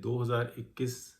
2021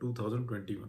2021,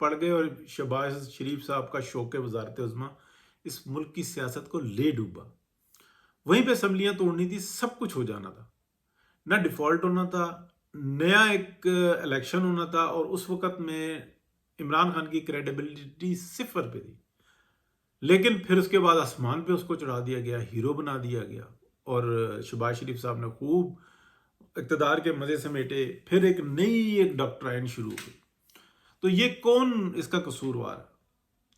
پڑ گئے اور شہباز شریف صاحب کا شوق وزارت عظمیٰ اس ملک کی سیاست کو لے ڈوبا. وہیں پہ اسمبلیاں توڑنی تھی, سب کچھ ہو جانا تھا, نہ ڈیفالٹ ہونا تھا, نیا ایک الیکشن ہونا تھا, اور اس وقت میں عمران خان کی کریڈیبلٹی صفر پہ تھی. لیکن پھر اس کے بعد آسمان پہ اس کو چڑھا دیا گیا, ہیرو بنا دیا گیا, اور شہباز شریف صاحب نے خوب اقتدار کے مزے سمیٹے. پھر ایک ڈاکٹرائن شروع ہوئی. تو یہ کون اس کا قصوروار ہے؟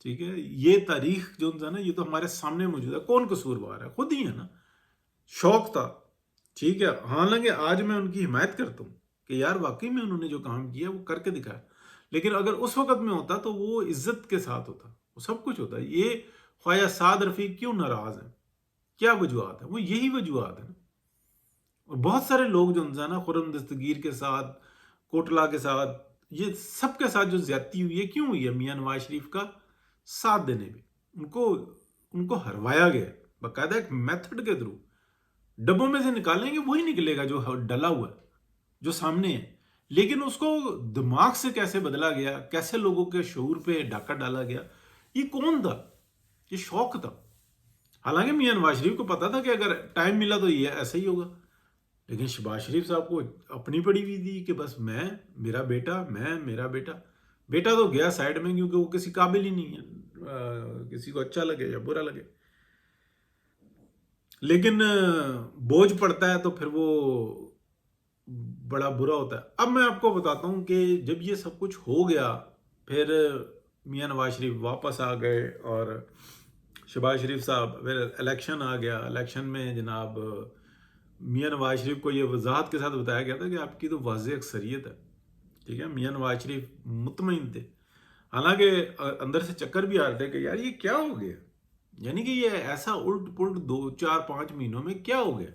ٹھیک ہے, یہ تاریخ جو ہے نا, یہ تو ہمارے سامنے موجود ہے. کون قصوروار ہے؟ خود ہی ہے نا. شوق تھا, ٹھیک ہے, حالانکہ آج میں ان کی حمایت کرتا ہوں کہ یار واقعی میں انہوں نے جو کام کیا وہ کر کے دکھایا. لیکن اگر اس وقت میں ہوتا تو وہ عزت کے ساتھ ہوتا, وہ سب کچھ ہوتا. یہ خواجہ سعد رفیق کیوں ناراض ہیں؟ کیا وجوہات ہیں؟ وہ یہی وجوہات ہیں. اور بہت سارے لوگ جو ہے نا, خرم دستگیر کے ساتھ, کوٹلا کے ساتھ, یہ سب کے ساتھ جو زیادتی ہوئی ہے, کیوں ہوئی ہے؟ میاں نواز شریف کا ساتھ دینے میں ان کو ہروایا گیا باقاعدہ ایک میتھڈ کے تھرو. ڈبوں میں سے نکالیں گے وہی نکلے گا جو ڈلا ہوا ہے, جو سامنے ہے. لیکن اس کو دماغ سے کیسے بدلا گیا, کیسے لوگوں کے شعور پہ ڈاکہ ڈالا گیا, یہ کون تھا؟ یہ شوق تھا. حالانکہ میاں نواز شریف کو پتا تھا کہ اگر ٹائم ملا تو یہ ایسا ہی ہوگا. لیکن شہباز شریف صاحب کو اپنی پڑی ہوئی تھی کہ بس میرا بیٹا بیٹا تو گیا سائڈ میں, کیونکہ وہ کسی قابل ہی نہیں ہے, کسی کو اچھا لگے یا برا لگے. لیکن بوجھ پڑتا ہے تو پھر وہ بڑا برا ہوتا ہے. اب میں آپ کو بتاتا ہوں کہ جب یہ سب کچھ ہو گیا, پھر میاں نواز شریف واپس آ گئے, اور شہباز شریف صاحب, پھر الیکشن آ گیا. الیکشن میں جناب میاں نواز شریف کو یہ وضاحت کے ساتھ بتایا گیا تھا کہ آپ کی تو واضح اکثریت ہے, ٹھیک ہے. میاں نواز شریف مطمئن تھے, حالانکہ اندر سے چکر بھی آ رہے تھے کہ یار یہ کیا ہو گیا, یعنی کہ یہ ایسا الٹ پلٹ 2-4-5 مہینوں میں کیا ہو گیا.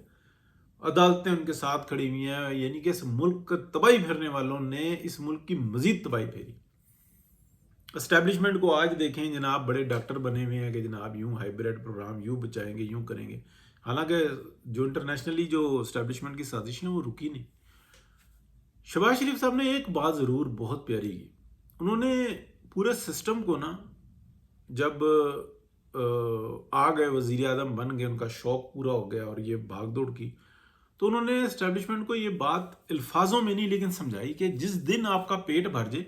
عدالتیں ان کے ساتھ کھڑی ہوئی ہیں, یعنی کہ اس ملک کا تباہی پھیرنے والوں نے اس ملک کی مزید تباہی پھیری. اسٹیبلشمنٹ کو آج دیکھیں جناب, بڑے ڈاکٹر بنے ہوئے ہیں کہ جناب یوں ہائیبریڈ پروگرام یوں بچائیں گے, یوں کریں گے. حالانکہ جو انٹرنیشنلی جو اسٹیبلشمنٹ کی سازشیں وہ رکی نہیں. شہباز شریف صاحب نے ایک بات ضرور بہت پیاری کی. انہوں نے پورے سسٹم کو نا, جب آ گئے وزیر اعظم بن گئے, ان کا شوق پورا ہو گیا اور یہ بھاگ دوڑ کی, تو انہوں نے اسٹیبلشمنٹ کو یہ بات الفاظوں میں نہیں لیکن سمجھائی کہ جس دن آپ کا پیٹ بھر جائے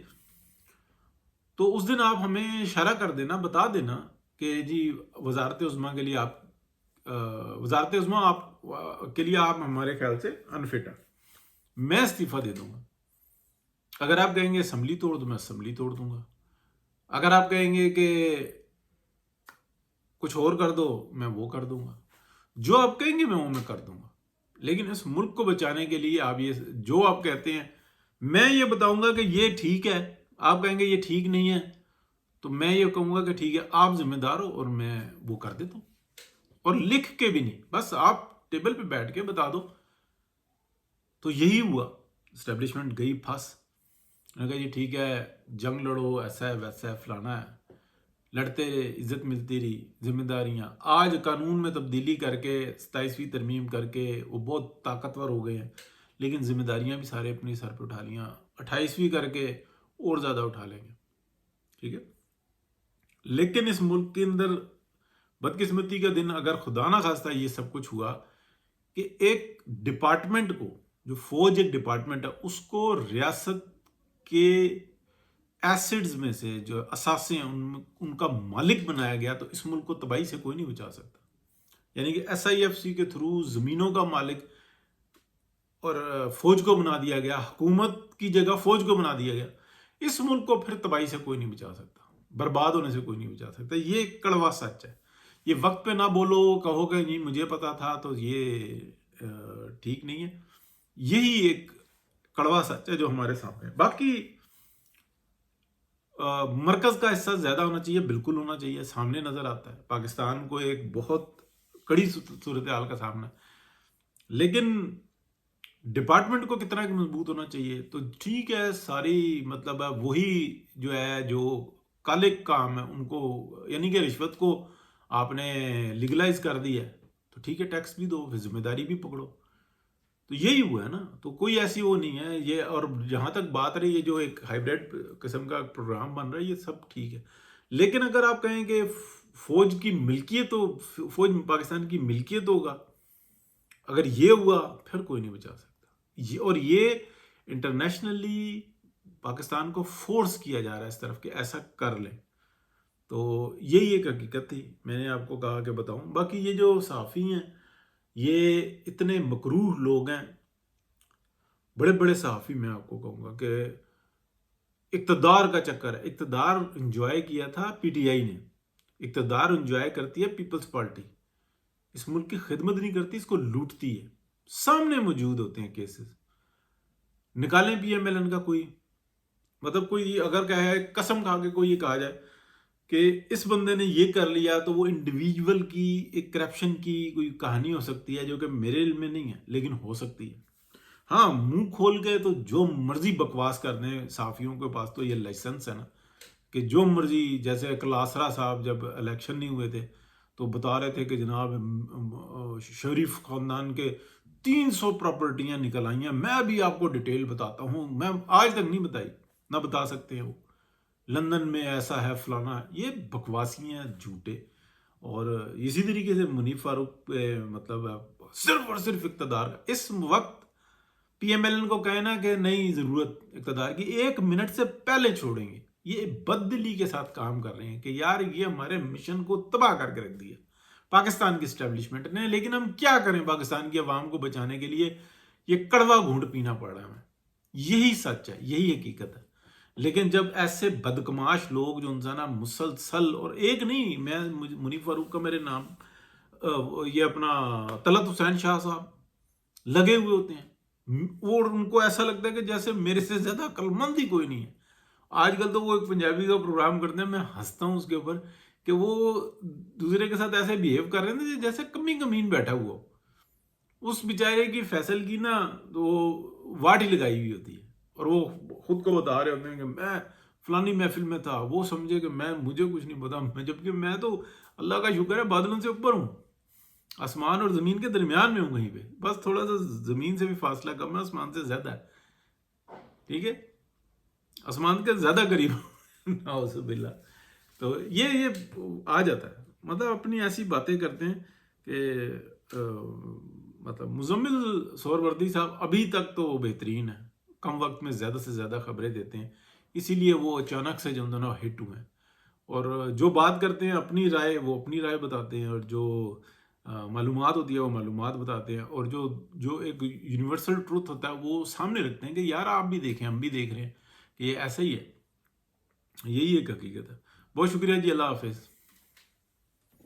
تو اس دن آپ ہمیں اشارہ کر دینا, بتا دینا کہ جی وزارت عظمیٰ کے لیے آپ کے لیے آپ ہمارے خیال سے انفٹ ہیں, میں استعفیٰ دے دوں گا. اگر آپ کہیں گے اسمبلی توڑ دوں, میں اسمبلی توڑ دوں گا. اگر آپ کہیں گے کہ کچھ اور کر دو, میں وہ کر دوں گا. جو آپ کہیں گے میں کر دوں گا. لیکن اس ملک کو بچانے کے لیے آپ یہ جو آپ کہتے ہیں, میں یہ بتاؤں گا کہ یہ ٹھیک ہے, آپ کہیں گے یہ ٹھیک نہیں ہے, تو میں یہ کہوں گا کہ ٹھیک ہے آپ ذمہ دار ہو, اور میں وہ کر دیتا ہوں. اور لکھ کے بھی نہیں, بس آپ ٹیبل پہ بیٹھ کے بتا دو. تو یہی ہوا. اسٹیبلشمنٹ گئی پھنس. میں نے کہا جی ٹھیک ہے, جنگ لڑو, ایسا ہے ویسا ہے فلانا ہے, لڑتے رہے, عزت ملتی رہی, ذمہ داریاں. آج قانون میں تبدیلی کر کے 27ویں ترمیم کر کے وہ بہت طاقتور ہو گئے ہیں, لیکن ذمہ داریاں بھی سارے اپنی سر پہ اٹھا لیاں. 28ویں کر کے اور زیادہ اٹھا لیں گے, ٹھیک ہے. لیکن اس ملک کے اندر بدقسمتی کا دن, اگر خدا نہ خواستہ یہ سب کچھ ہوا کہ ایک ڈپارٹمنٹ کو, جو فوج ایک ڈپارٹمنٹ ہے, اس کو ریاست کے ایسڈز میں سے جو اثاثے ہیں ان کا مالک بنایا گیا, تو اس ملک کو تباہی سے کوئی نہیں بچا سکتا. یعنی کہ SIFC کے تھرو زمینوں کا مالک اور فوج کو بنا دیا گیا, حکومت کی جگہ فوج کو بنا دیا گیا. اس ملک کو پھر تباہی سے کوئی نہیں بچا سکتا, برباد ہونے سے کوئی نہیں بچا سکتا. یہ کڑوا سچ ہے. یہ وقت پہ نہ بولو, کہو کہ نہیں مجھے پتا تھا, تو یہ ٹھیک نہیں ہے. یہی ایک کڑوا سچ ہے جو ہمارے سامنے ہے. باقی مرکز کا حصہ زیادہ ہونا چاہیے, بالکل ہونا چاہیے, سامنے نظر آتا ہے. پاکستان کو ایک بہت کڑی صورتحال کا سامنا ہے, لیکن ڈپارٹمنٹ کو کتنا مضبوط ہونا چاہیے. تو ٹھیک ہے, ساری مطلب ہے وہی جو ہے جو کالے کام ہے ان کو, یعنی کہ رشوت کو آپ نے لیگلائز کر دی ہے, تو ٹھیک ہے ٹیکس بھی دو, پھر ذمہ داری بھی پکڑو. تو یہی ہوا ہے نا. تو کوئی ایسی وہ نہیں ہے یہ. اور جہاں تک بات رہی ہے جو ایک ہائیبریڈ قسم کا پروگرام بن رہا ہے، یہ سب ٹھیک ہے. لیکن اگر آپ کہیں کہ فوج کی ملکیت تو فوج پاکستان کی ملکیت ہوگا، اگر یہ ہوا پھر کوئی نہیں بچا سکتا. اور یہ انٹرنیشنلی پاکستان کو فورس کیا جا رہا ہے اس طرف کہ ایسا کر لیں. تو یہی ایک حقیقت تھی، میں نے آپ کو کہا کہ بتاؤں. باقی یہ جو صحافی ہیں یہ اتنے مکروہ لوگ ہیں، بڑے بڑے صحافی. میں آپ کو کہوں گا کہ اقتدار کا چکر ہے. اقتدار انجوائے کیا تھا پی ٹی آئی نے، اقتدار انجوائے کرتی ہے پیپلز پارٹی. اس ملک کی خدمت نہیں کرتی، اس کو لوٹتی ہے. سامنے موجود ہوتے ہیں کیسز. نکالیں پی ایم ایل این کا کوئی، مطلب کوئی اگر کہے قسم کھا کے کوئی یہ کہا جائے کہ اس بندے نے یہ کر لیا تو وہ انڈیویجول کی ایک کرپشن کی کوئی کہانی ہو سکتی ہے جو کہ میرے علم میں نہیں ہے، لیکن ہو سکتی ہے. ہاں منہ کھول کے تو جو مرضی بکواس کر دیں. صحافیوں کے پاس تو یہ لائسنس ہے نا کہ جو مرضی. جیسے کلاسرا صاحب جب الیکشن نہیں ہوئے تھے تو بتا رہے تھے کہ جناب شریف خاندان کے 300 پراپرٹیاں نکل آئی ہیں. میں بھی آپ کو ڈیٹیل بتاتا ہوں، میں آج تک نہیں بتائی، نہ بتا سکتے ہیں. وہ لندن میں ایسا ہے فلانا. یہ بکواسی ہیں، جھوٹے. اور اسی طریقے سے منیف فاروق مطلب صرف اور صرف اقتدار کا. اس وقت پی ایم ایل این کو کہنا کہ نہیں ضرورت اقتدار کی، 1 منٹ سے پہلے چھوڑیں گے. یہ بددلی کے ساتھ کام کر رہے ہیں کہ یار یہ ہمارے مشن کو تباہ کر کے رکھ دیا پاکستان کی اسٹیبلشمنٹ نے. لیکن ہم کیا کریں، پاکستان کی عوام کو بچانے کے لیے یہ کڑوا گھونٹ پینا پڑ رہا ہے ہمیں. یہی سچ ہے، یہی حقیقت ہے. لیکن جب ایسے بدکماش لوگ جو انسانہ مسلسل، اور ایک نہیں، میں منیف فاروق کا میرے نام یہ اپنا طلعت حسین شاہ صاحب لگے ہوئے ہوتے ہیں، اور ان کو ایسا لگتا ہے کہ جیسے میرے سے زیادہ عقل مند ہی کوئی نہیں ہے. آج کل تو وہ ایک پنجابی کا پروگرام کرتے ہیں، میں ہنستا ہوں اس کے اوپر کہ وہ دوسرے کے ساتھ ایسے بیہیو کر رہے ہیں جیسے کمین بیٹھا ہوا ہو. اس بیچارے کی فیصل کی نا تو واٹ ہی لگائی ہوئی ہوتی ہے، اور وہ خود کو بتا رہے ہوتے ہیں کہ میں فلانی محفل میں تھا، وہ سمجھے کہ مجھے کچھ نہیں پتا، جبکہ میں تو اللہ کا شکر ہے بادلوں سے اوپر ہوں، آسمان اور زمین کے درمیان میں ہوں کہیں پہ. بس تھوڑا سا زمین سے بھی فاصلہ کم ہے، آسمان سے زیادہ ہے. ٹھیک ہے، آسمان کے زیادہ قریب نعوذ باللہ. تو یہ آ جاتا ہے. مطلب اپنی ایسی باتیں کرتے ہیں کہ مطلب مزمل سہروردی صاحب ابھی تک تو وہ بہترین ہے، کم وقت میں زیادہ سے زیادہ خبریں دیتے ہیں. اسی لیے وہ اچانک سے جو دونوں ہٹ ہوئے ہیں، اور جو بات کرتے ہیں اپنی رائے، وہ اپنی رائے بتاتے ہیں، اور جو معلومات ہوتی ہے وہ معلومات بتاتے ہیں، اور جو ایک یونیورسل ٹروتھ ہوتا ہے وہ سامنے رکھتے ہیں کہ یار آپ بھی دیکھیں، ہم بھی دیکھ رہے ہیں کہ یہ ایسا ہی ہے. یہی ایک حقیقت ہے. بہت شکریہ جی، اللہ حافظ.